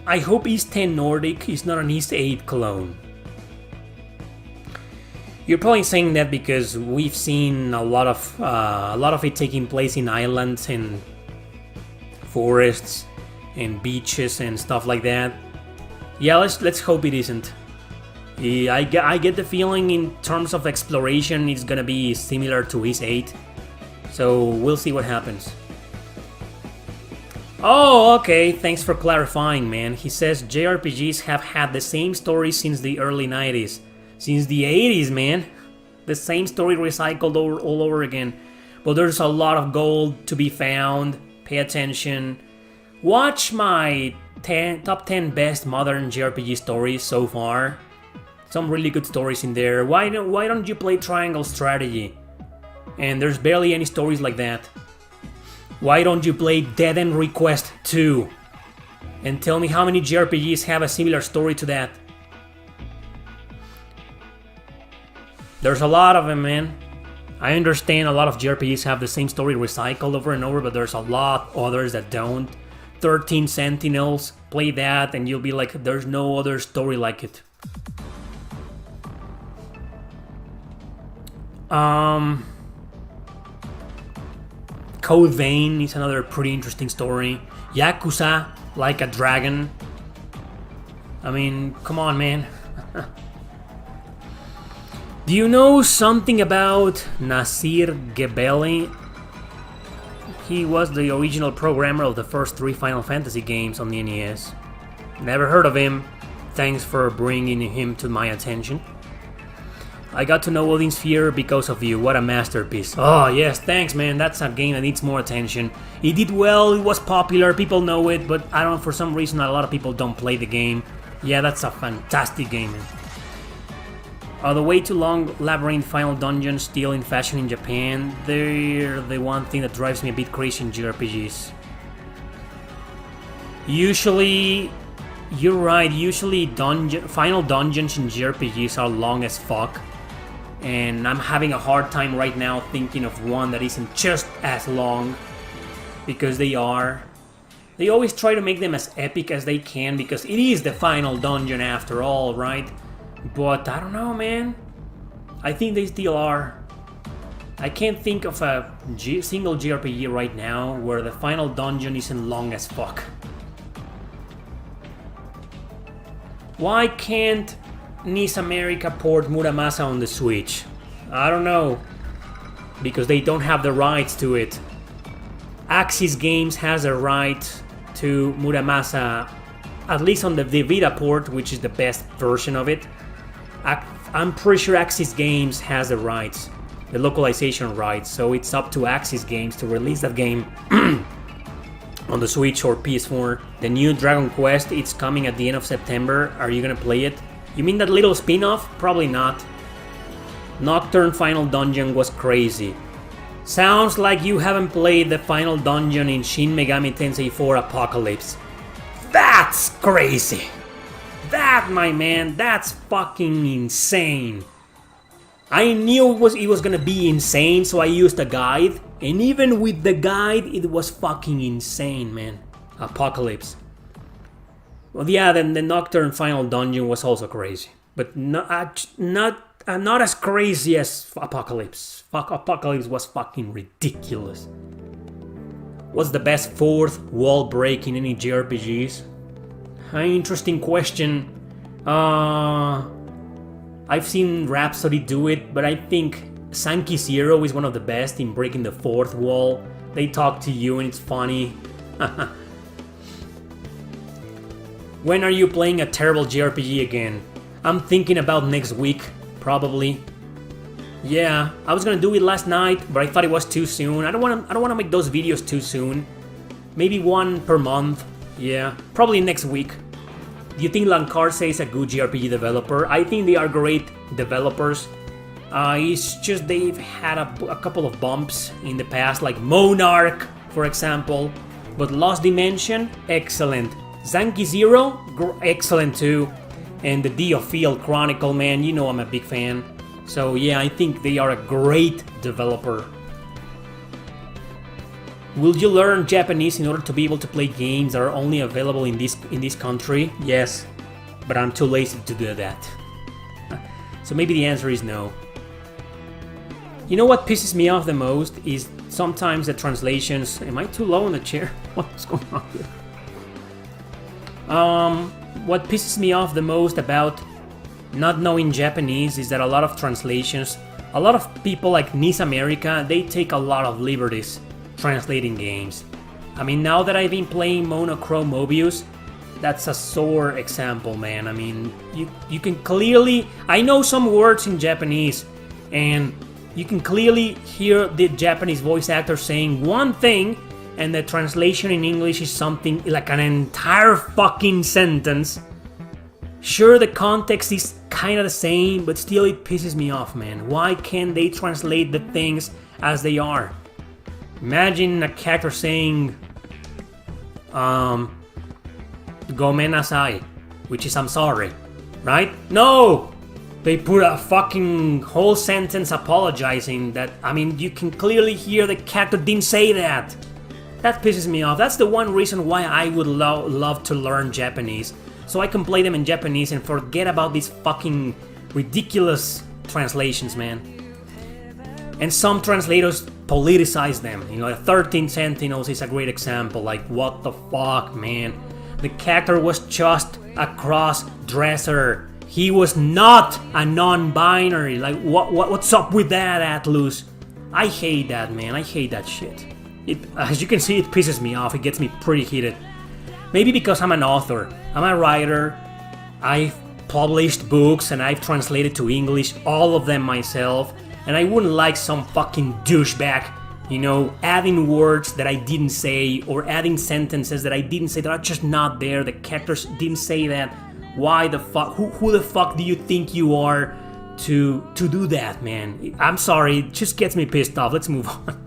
I hope East 10 Nordic is not an East 8 clone. You're probably saying that because we've seen a lot of it taking place in islands and forests and beaches and stuff like that. Yeah, let's hope it isn't. Yeah, I get the feeling in terms of exploration it's gonna be similar to East 8. So we'll see what happens. Oh, okay, thanks for clarifying, man. He says JRPGs have had the same story since the early 90s. Since the 80s, man. The same story recycled all over again. But there's a lot of gold to be found. Pay attention. Watch my top 10 best modern JRPG stories so far. Some really good stories in there. Why don't you play Triangle Strategy? And there's barely any stories like that. Why don't you play Dead End Request 2? And tell me how many JRPGs have a similar story to that. There's a lot of them, man. I understand a lot of JRPGs have the same story recycled over and over, but there's a lot others that don't. 13 Sentinels, play that and you'll be like, there's no other story like it. Code Vein is another pretty interesting story. Yakuza, Like a Dragon. I mean, come on, man. Do you know something about Nasir Gebeli? He was the original programmer of the first 3 Final Fantasy games on the NES. Never heard of him. Thanks for bringing him to my attention. I got to know Odin Sphere because of you. What a masterpiece. Oh yes, thanks man. That's a game that needs more attention. It did well, it was popular, people know it, but I don't know, for some reason a lot of people don't play the game. Yeah, that's a fantastic game, man. The way too long labyrinth final dungeons still in fashion in Japan. They're the one thing that drives me a bit crazy in JRPGs. Usually, you're right, usually final dungeons in JRPGs are long as fuck. And I'm having a hard time right now thinking of one that isn't just as long. Because they are. They always try to make them as epic as they can because it is the final dungeon after all, right? But I don't know, man. I think they still are. I can't think of a single JRPG right now where the final dungeon isn't long as fuck. Why can't NIS America port Muramasa on the Switch? I don't know. Because they don't have the rights to it. Axis Games has a right to Muramasa, at least on the Vita port, which is the best version of it. I'm pretty sure Axis Games has the rights, the localization rights, so it's up to Axis Games to release that game on the Switch or PS4. The new Dragon Quest, it's coming at the end of September. Are you gonna play it? You mean that little spin-off? Probably not. Nocturne Final Dungeon was crazy. Sounds like you haven't played the final dungeon in Shin Megami Tensei 4 Apocalypse. That's crazy! That, my man, that's fucking insane. I knew it was gonna be insane, so I used a guide. And even with the guide, it was fucking insane, man. Apocalypse. Well, yeah, then the Nocturne Final Dungeon was also crazy. But not as crazy as Apocalypse. Apocalypse was fucking ridiculous. What's the best fourth wall break in any JRPGs? Interesting question. I've seen Rhapsody do it, but I think Sankey Zero is one of the best in breaking the fourth wall. They talk to you and it's funny. When are you playing a terrible JRPG again? I'm thinking about next week, probably. Yeah, I was gonna do it last night, but I thought it was too soon. I don't wanna make those videos too soon. Maybe one per month. Yeah, probably next week. Do you think Lancarce is a good JRPG developer? I think they are great developers. It's just they've had a couple of bumps in the past, like Monarch, for example. But Lost Dimension, excellent. Zanki Zero, excellent too. And the Diofield Chronicle, man, you know I'm a big fan. So yeah, I think they are a great developer. Will you learn Japanese in order to be able to play games that are only available in this country? Yes, but I'm too lazy to do that. So maybe the answer is no. You know what pisses me off the most is sometimes the translations. Am I too low in the chair? What's going on here? What pisses me off the most about not knowing Japanese is that a lot of translations, a lot of people like Nice America, they take a lot of liberties translating games. I mean, now that I've been playing Monochrome Mobius, that's a sore example, man. I mean, you can clearly... I know some words in Japanese, and you can clearly hear the Japanese voice actor saying one thing, and the translation in English is something like an entire fucking sentence. Sure, the context is kind of the same, but still it pisses me off, man. Why can't they translate the things as they are? Imagine a character saying, Gomenasai, which is I'm sorry, right? No! They put a fucking whole sentence apologizing that, I mean, you can clearly hear the character didn't say that. That pisses me off. That's the one reason why I would love to learn Japanese. So I can play them in Japanese and forget about these fucking ridiculous translations, man. And some translators politicize them. You know, 13 Sentinels is a great example. Like, what the fuck, man? The character was just a cross-dresser. He was not a non-binary. Like, what's up with that, Atlus? I hate that, man. I hate that shit. As you can see, it pisses me off. It gets me pretty heated. Maybe because I'm an author. I'm a writer. I've published books and I've translated to English all of them myself. And I wouldn't like some fucking douchebag, you know, adding words that I didn't say or adding sentences that I didn't say that are just not there. The characters didn't say that. Why the fuck? Who the fuck do you think you are to do that, man? I'm sorry. It just gets me pissed off. Let's move on.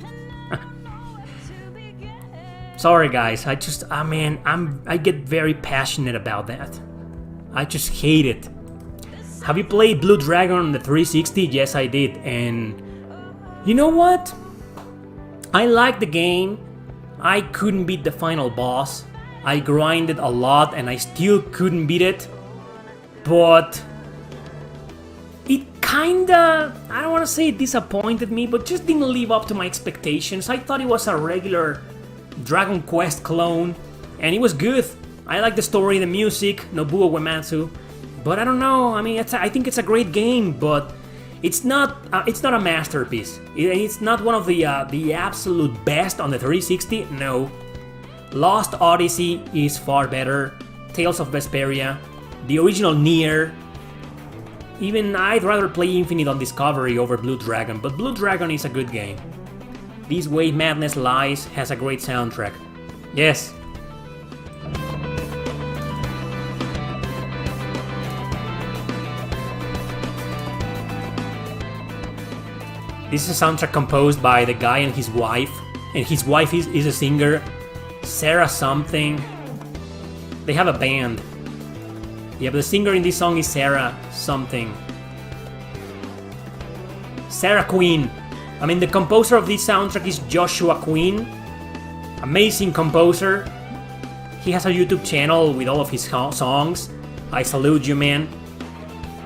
Sorry guys, I get very passionate about that. I just hate it. Have you played Blue Dragon on the 360? Yes, I did, and you know what? I liked the game. I couldn't beat the final boss. I grinded a lot and I still couldn't beat it. But it kinda, I don't want to say it disappointed me, but just didn't live up to my expectations. I thought it was a regular Dragon Quest clone, and it was good. I like the story, the music, Nobuo Uematsu, but I don't know. I mean, I think it's a great game, but it's not a masterpiece. It's not one of the absolute best on the 360. No, Lost Odyssey is far better. Tales of Vesperia, the original Nier. Even I'd rather play Infinite on Discovery over Blue Dragon, but Blue Dragon is a good game. This Way Madness Lies has a great soundtrack. Yes. This is a soundtrack composed by the guy and his wife is a singer, Sarah something. They have a band. Yeah, but the singer in this song is Sarah something. Sarah Queen. I mean, the composer of this soundtrack is Joshua Queen. Amazing composer. He has a YouTube channel with all of his songs. I salute you, man.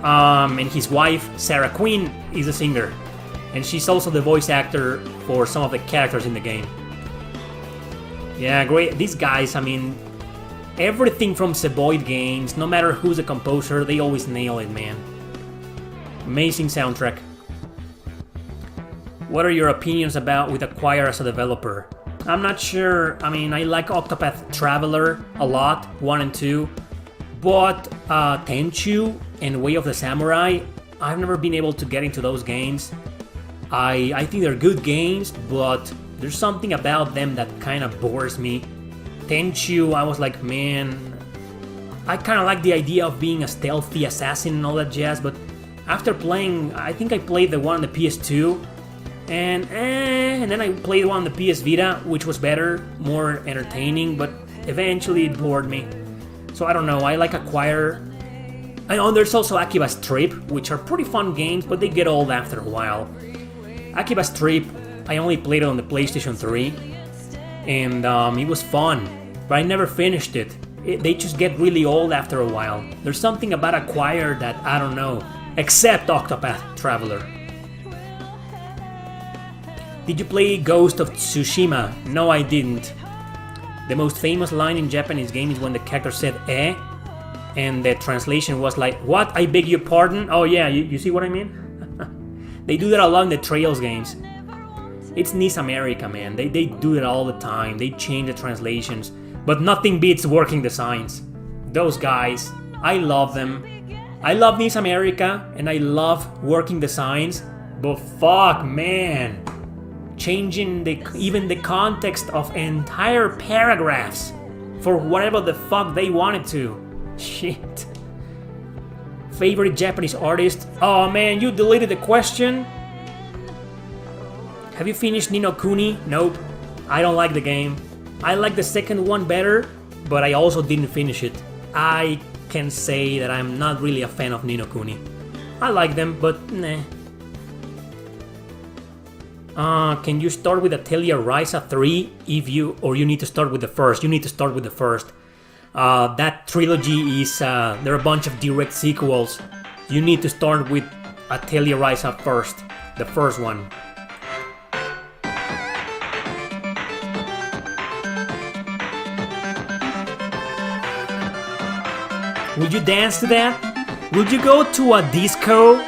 And his wife, Sarah Queen, is a singer. And she's also the voice actor for some of the characters in the game. Yeah, great. These guys, I mean, everything from Seboid games, no matter who's the composer, they always nail it, man. Amazing soundtrack. What are your opinions about with Acquire as a developer? I'm not sure. I mean, I like Octopath Traveler a lot, 1 and 2. But Tenchu and Way of the Samurai, I've never been able to get into those games. I think they're good games, but there's something about them that kind of bores me. Tenchu, I was like, man, I kind of like the idea of being a stealthy assassin and all that jazz, but after playing, I think I played the one on the PS2, and then I played one on the PS Vita, which was better, more entertaining, but eventually it bored me. So I don't know, I like Acquire. I know there's also Akiba's Trip, which are pretty fun games, but they get old after a while. Akiba's Trip, I only played it on the PlayStation 3. and it was fun, but I never finished it. They just get really old after a while. There's something about Acquire that I don't know, except Octopath Traveler. Did you play Ghost of Tsushima? No, I didn't. The most famous line in Japanese games is when the character said "eh," and the translation was like, "What? I beg your pardon?" Oh yeah, you see what I mean? They do that a lot in the Trails games. It's NIS America, man. They do it all the time. They change the translations. But nothing beats working designs. Those guys, I love them. I love NIS America and I love working designs. But fuck, man. Changing even the context of entire paragraphs for whatever the fuck they wanted to. Shit. Favorite Japanese artist? Oh man, you deleted the question? Have you finished Ni no Kuni? Nope. I don't like the game. I like the second one better, but I also didn't finish it. I can say that I'm not really a fan of Ni no Kuni. I like them, but nah. Can you start with Atelier Ryza 3 or you need to start with the first? You need to start with the first. That trilogy is, there are a bunch of direct sequels. You need to start with Atelier Ryza first, the first one. Would you dance to that? Would you go to a disco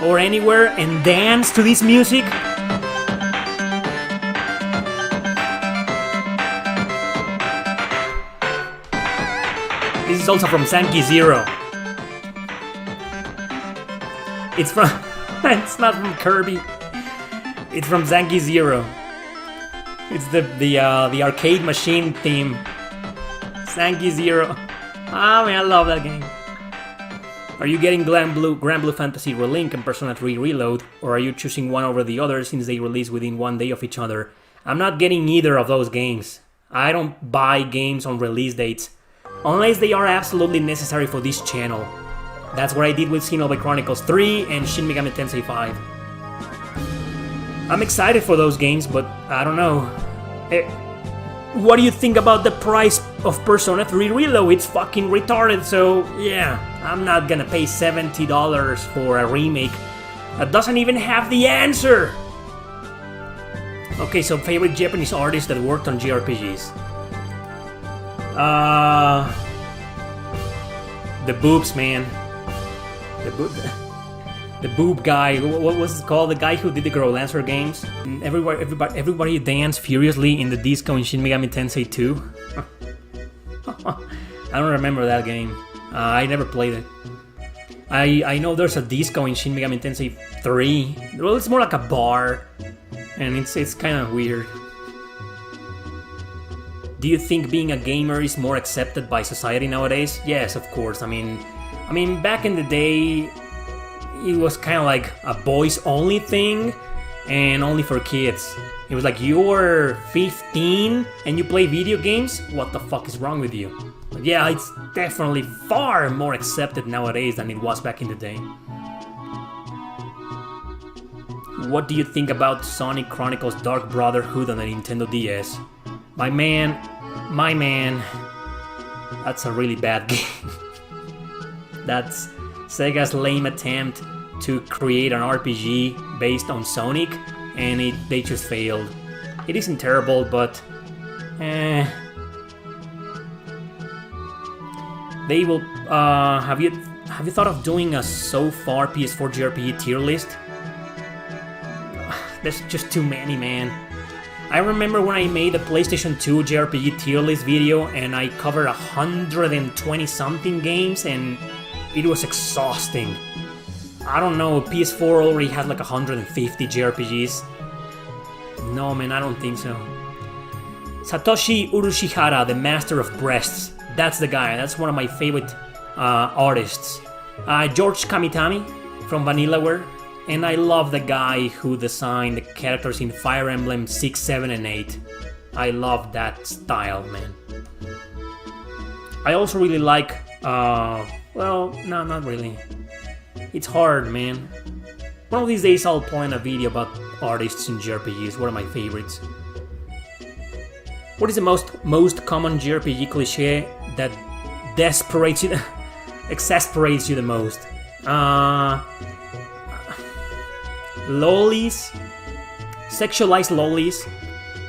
or anywhere and dance to this music? This is also from Sankey Zero. It's from... it's not from Kirby. It's from Sankey Zero. It's the arcade machine theme. Sankey Zero. Ah, man, I love that game. Are you getting Grand Blue Fantasy Relink and Persona 3 Reload, or are you choosing one over the other since they release within one day of each other? I'm not getting either of those games. I don't buy games on release dates, unless they are absolutely necessary for this channel. That's what I did with Xenoblade Chronicles 3 and Shin Megami Tensei 5. I'm excited for those games, but I don't know. What do you think about the price of Persona 3 Reload? It's fucking retarded, so yeah, I'm not gonna pay $70 for a remake that doesn't even have the answer! Okay, so favorite Japanese artist that worked on JRPGs. The boobs, man. The boob guy. What was it called? The guy who did the Girl Dancer games. Everybody danced furiously in the disco in Shin Megami Tensei 2. I don't remember that game. I never played it. I know there's a disco in Shin Megami Tensei 3. Well, it's more like a bar, and it's kind of weird. Do you think being a gamer is more accepted by society nowadays? Yes, of course. I mean, back in the day, it was kind of like a boys-only thing, and only for kids. It was like, you're 15 and you play video games? What the fuck is wrong with you? But yeah, it's definitely far more accepted nowadays than it was back in the day. What do you think about Sonic Chronicles Dark Brotherhood on the Nintendo DS? My man, that's a really bad game. That's Sega's lame attempt to create an RPG based on Sonic, and they just failed. It isn't terrible, but they will. Have you thought of doing a so far PS4 JRPG tier list? There's just too many, man. I remember when I made the PlayStation 2 JRPG tier list video, and I covered 120 something games, and it was exhausting. I don't know, PS4 already had like 150 JRPGs. No, man, I don't think so. Satoshi Urushihara, the master of breasts. That's the guy. That's one of my favorite artists. George Kamitami from Vanillaware. And I love the guy who designed the characters in Fire Emblem 6, 7, and 8. I love that style, man. I also really like... well, no, not really. It's hard, man. One of these days I'll plan a video about artists in JRPGs, one of my favorites. What is the most common JRPG cliche that exasperates you the most? Lollies, sexualized lollies.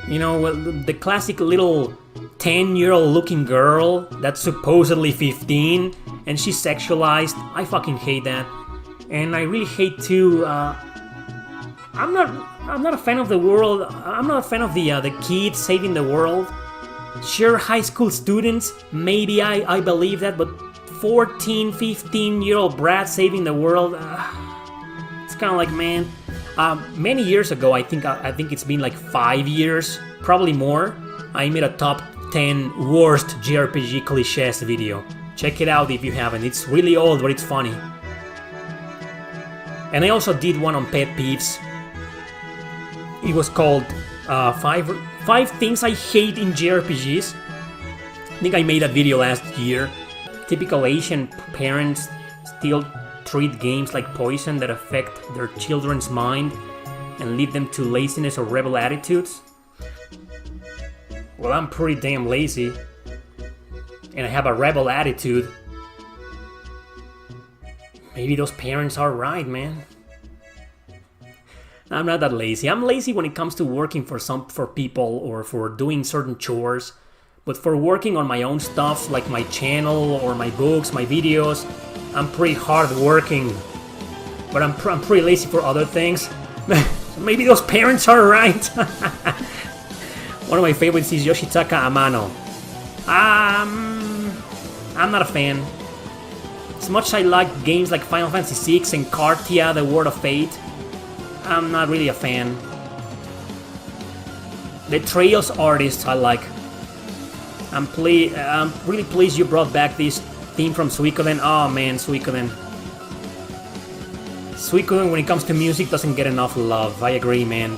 You know, the classic little 10-year-old looking girl that's supposedly 15 and she's sexualized. I fucking hate that. And I really hate to. I'm not a fan of the world. I'm not a fan of the kids saving the world. Sure, high school students, maybe I believe that, but 14, 15-year-old brat saving the world, it's kind of like, man. Many years ago, I think it's been like 5 years, probably more, I made a top 10 worst JRPG cliches video. Check it out if you haven't. It's really old, but it's funny. And I also did one on pet peeves. It was called five things I hate in JRPGs. I think I made a video last year. Typical Asian parents still treat games like poison that affect their children's mind and lead them to laziness or rebel attitudes. Well, I'm pretty damn lazy, and I have a rebel attitude. Maybe those parents are right, man. I'm not that lazy. I'm lazy when it comes to working for people or for doing certain chores. But for working on my own stuff, like my channel or my books, my videos, I'm pretty hard working. But I'm pretty lazy for other things. So maybe those parents are right. One of my favorites is Yoshitaka Amano. I'm not a fan. As much as I like games like Final Fantasy VI and Cartia, The Word of Fate, I'm not really a fan. The Trails artists I like. I'm really pleased you brought back this theme from Suikoden. Oh man, Suikoden. Suikoden, when it comes to music, doesn't get enough love. I agree, man.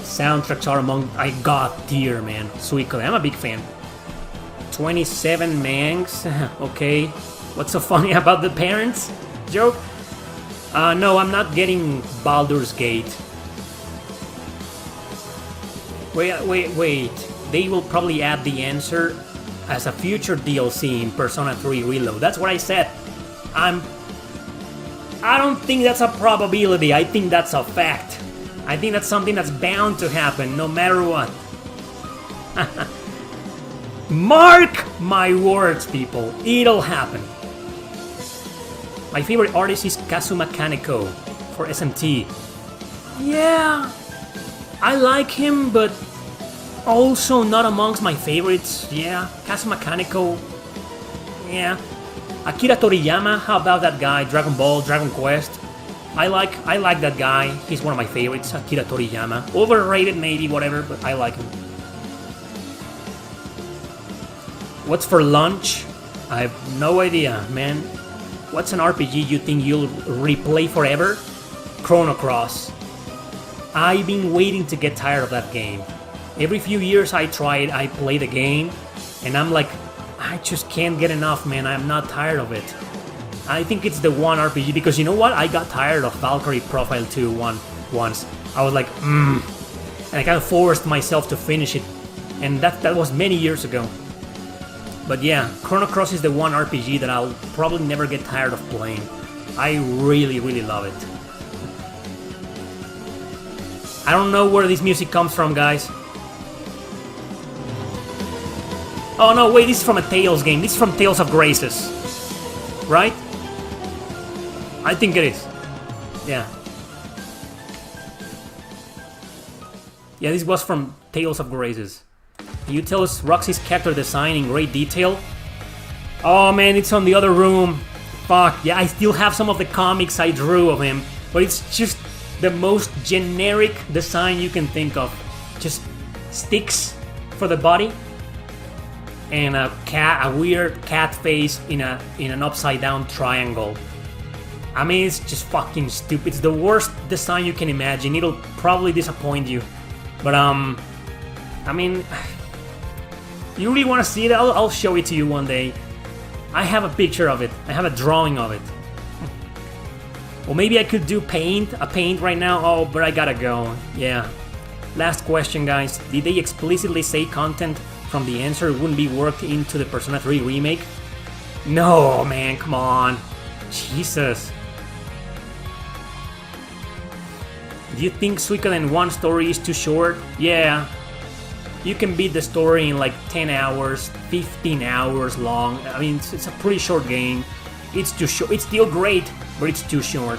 Soundtracks are among god tier, man. Suikoden, I'm a big fan. 27 mangs. Okay. What's so funny about the parents joke? No, I'm not getting Baldur's Gate. Wait. They will probably add the answer as a future DLC in Persona 3 Reload. That's what I said. I don't think that's a probability. I think that's a fact. I think that's something that's bound to happen, no matter what. Mark my words, people. It'll happen. My favorite artist is Kazuma Kaneko for SMT. Yeah, I like him, but also not amongst my favorites. Yeah, Kazuma Kaneko. Yeah. Akira Toriyama, how about that guy? Dragon Ball, Dragon Quest. I like that guy. He's one of my favorites, Akira Toriyama. Overrated maybe, whatever, but I like him. What's for lunch? I have no idea, man. What's an RPG you think you'll replay forever? Chrono Cross. I've been waiting to get tired of that game. Every few years I try it, I play the game, and I'm like, I just can't get enough, man. I'm not tired of it. I think it's the one RPG, because you know what? I got tired of Valkyrie Profile 2 once. I was like, and I kind of forced myself to finish it, and that was many years ago. But yeah, Chrono Cross is the one RPG that I'll probably never get tired of playing. I really, really love it. I don't know where this music comes from, guys. Oh no, wait, this is from a Tales game. This is from Tales of Graces. Right? I think it is. Yeah. Yeah, this was from Tales of Graces. Can you tell us Roxy's character design in great detail? Oh man, it's on the other room. Fuck, yeah, I still have some of the comics I drew of him, but it's just the most generic design you can think of. Just sticks for the body and a weird cat face in an upside down triangle. I mean, it's just fucking stupid. It's the worst design you can imagine. It'll probably disappoint you, but I mean, you really want to see it? I'll show it to you one day. I have a picture of it. I have a drawing of it. Or maybe I could do a paint right now. Oh, but I gotta go. Yeah. Last question, guys. Did they explicitly say content from the answer wouldn't be worked into the Persona 3 remake? No, man, come on. Jesus. Do you think Suikoden 1 story is too short? Yeah. You can beat the story in like 10 hours, 15 hours long. I mean, it's a pretty short game. It's too short. It's still great, but it's too short.